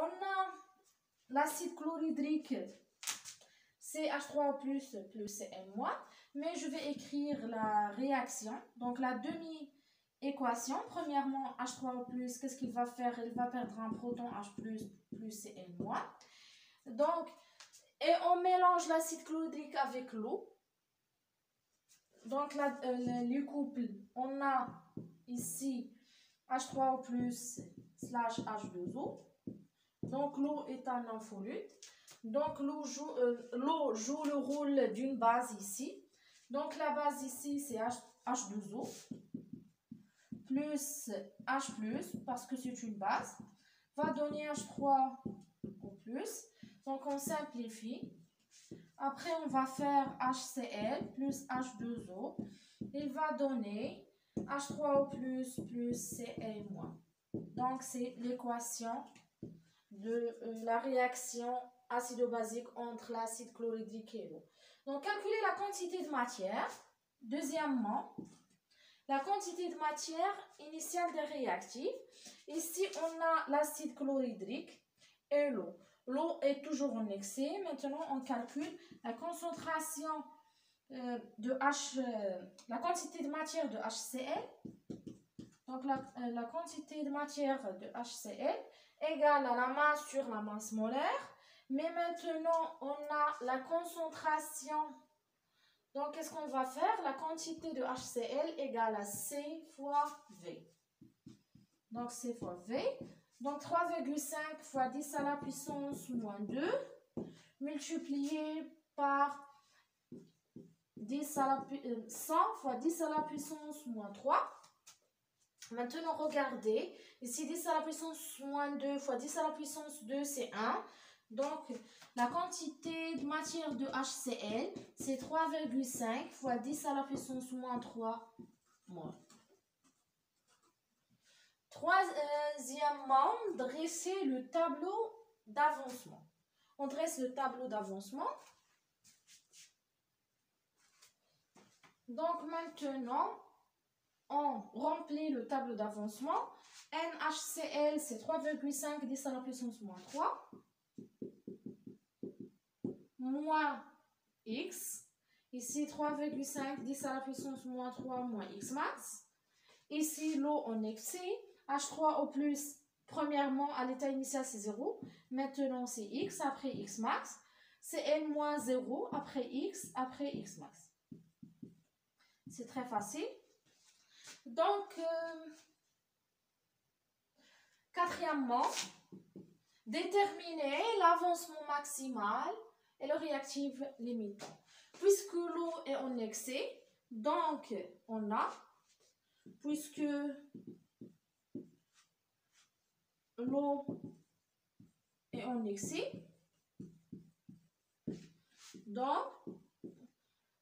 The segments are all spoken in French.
a l'acide chlorhydrique CH3O+, plus Cl-, mais je vais écrire la réaction, donc la demi-équation. Premièrement, H3O+, qu'est-ce qu'il va faire? Il va perdre un proton H+, plus Cl-. Donc, et on mélange l'acide chlorhydrique avec l'eau. Donc, les couples, on a ici H3O+, slash H2O. Donc, l'eau est un ampholyte. Donc, l'eau joue le rôle d'une base ici. Donc, la base ici, c'est H2O plus H+, parce que c'est une base, va donner H3O+. Donc, on simplifie. Après, on va faire HCl plus H2O. Il va donner H3O+, plus Cl-. Donc, c'est l'équation de la réaction acido-basique entre l'acide chlorhydrique et l'eau. Donc, calculer la quantité de matière. Deuxièmement, la quantité de matière initiale des réactifs. Ici, on a l'acide chlorhydrique et l'eau. L'eau est toujours en excès. Maintenant, on calcule la concentration la quantité de matière de HCl. Donc, la quantité de matière de HCl égale à la masse sur la masse molaire. Mais maintenant, on a la concentration. Donc, qu'est-ce qu'on va faire? La quantité de HCl égale à C fois V. Donc, C fois V. Donc, 3,5 fois 10 à la puissance moins 2 multiplié par 100 fois 10 à la puissance moins 3. Maintenant, regardez. Ici, 10 à la puissance moins 2 fois 10 à la puissance 2, c'est 1. Donc, la quantité de matière de HCl, c'est 3,5 fois 10 à la puissance moins 3 mol. Troisièmement, dresser le tableau d'avancement. On dresse le tableau d'avancement. Donc, maintenant, on remplit le tableau d'avancement. NaHCl, c'est 3,5 10 à la puissance moins 3. Moins X. Ici, 3,5 10 à la puissance moins 3 moins X max. Ici, l'eau en excès. H3O+, premièrement, à l'état initial, c'est 0. Maintenant, c'est X après X max. C'est N-0 après X max. C'est très facile. Donc, quatrièmement, déterminer l'avancement maximal et le réactif limitant. Puisque l'eau est en excès, donc on a, puisque l'eau est en excès, donc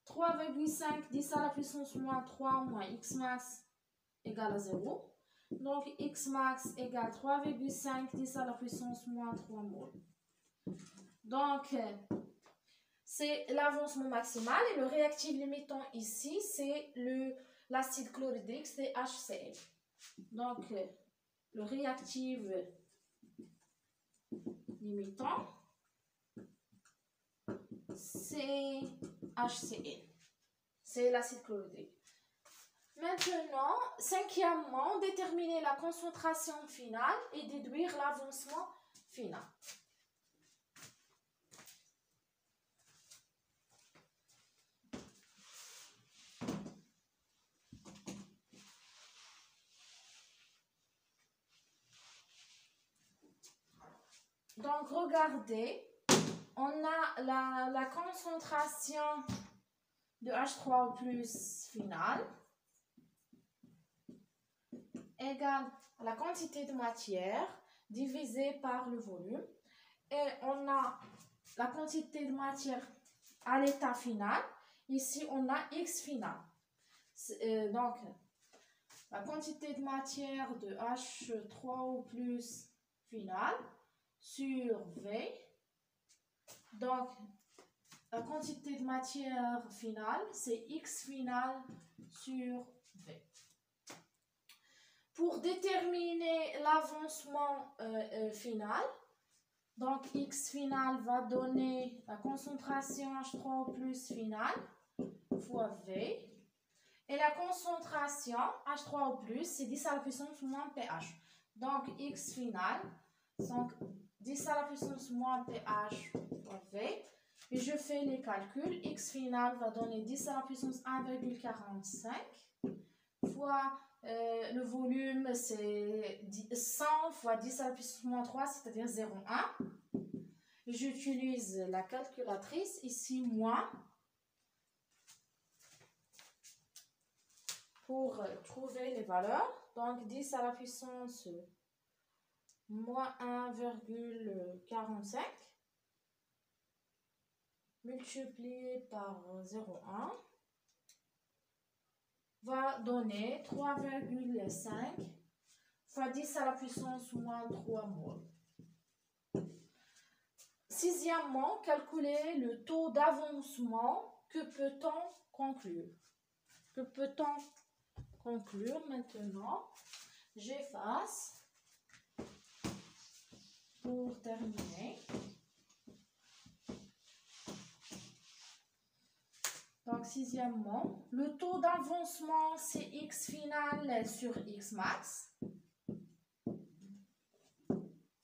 3,5 10 à la puissance moins 3 moins X max égale à 0. Donc, X max égale 3,5 10 à la puissance moins 3 mol. Donc, c'est l'avancement maximal et le réactif limitant ici, c'est l'acide chlorhydrique, c'est HCl. Donc, le réactif limitant, c'est HCl. C'est l'acide chlorhydrique. Maintenant, cinquièmement, déterminer la concentration finale et déduire l'avancement final. Donc, regardez, on a la concentration de H3O+ finale égale à la quantité de matière divisée par le volume. Et on a la quantité de matière à l'état final. Ici, on a X final. Donc, la quantité de matière de H3O+ finale sur V. Donc, la quantité de matière finale, c'est X finale sur V. Pour déterminer l'avancement final, Donc, X final va donner la concentration H3O+ finale fois V. Et la concentration H3O+, c'est 10 à la puissance moins pH. Donc, X final, donc 10 à la puissance moins pH fois V. Et je fais les calculs. X final va donner 10 à la puissance 1,45 fois le volume, c'est 100 fois 10 à la puissance moins 3, c'est-à-dire 0,1. J'utilise la calculatrice, ici moins, pour trouver les valeurs. Donc 10 à la puissance moins 1,45 multiplié par 0,1 va donner 3,5 fois 10 à la puissance moins 3 mol. Sixièmement, calculer le taux d'avancement. Que peut-on conclure? Que peut-on conclure maintenant? J'efface pour terminer. Donc, sixièmement, le taux d'avancement, c'est X final sur X max.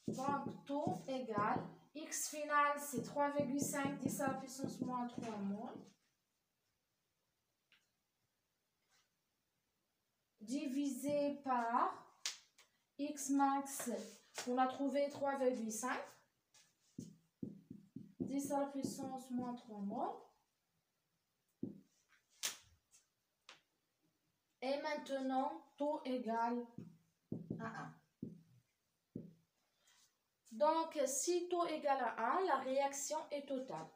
Donc, taux égal, X final, c'est 3,5 10 à la puissance moins 3 mol. Divisé par X max, on a trouvé 3,5 10 à la puissance moins 3 mol. Et maintenant, taux égal à 1. Donc, si taux égal à 1, la réaction est totale.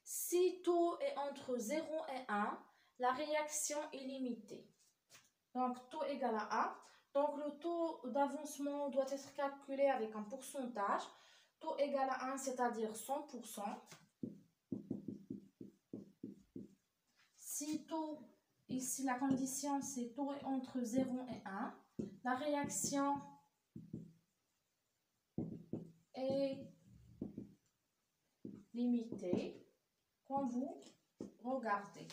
Si taux est entre 0 et 1, la réaction est limitée. Donc, taux égal à 1. Donc, le taux d'avancement doit être calculé avec un pourcentage. Taux égal à 1, c'est-à-dire 100%. Si taux, ici la condition, c'est taux est entre 0 et 1, la réaction est limitée, comme vous regardez.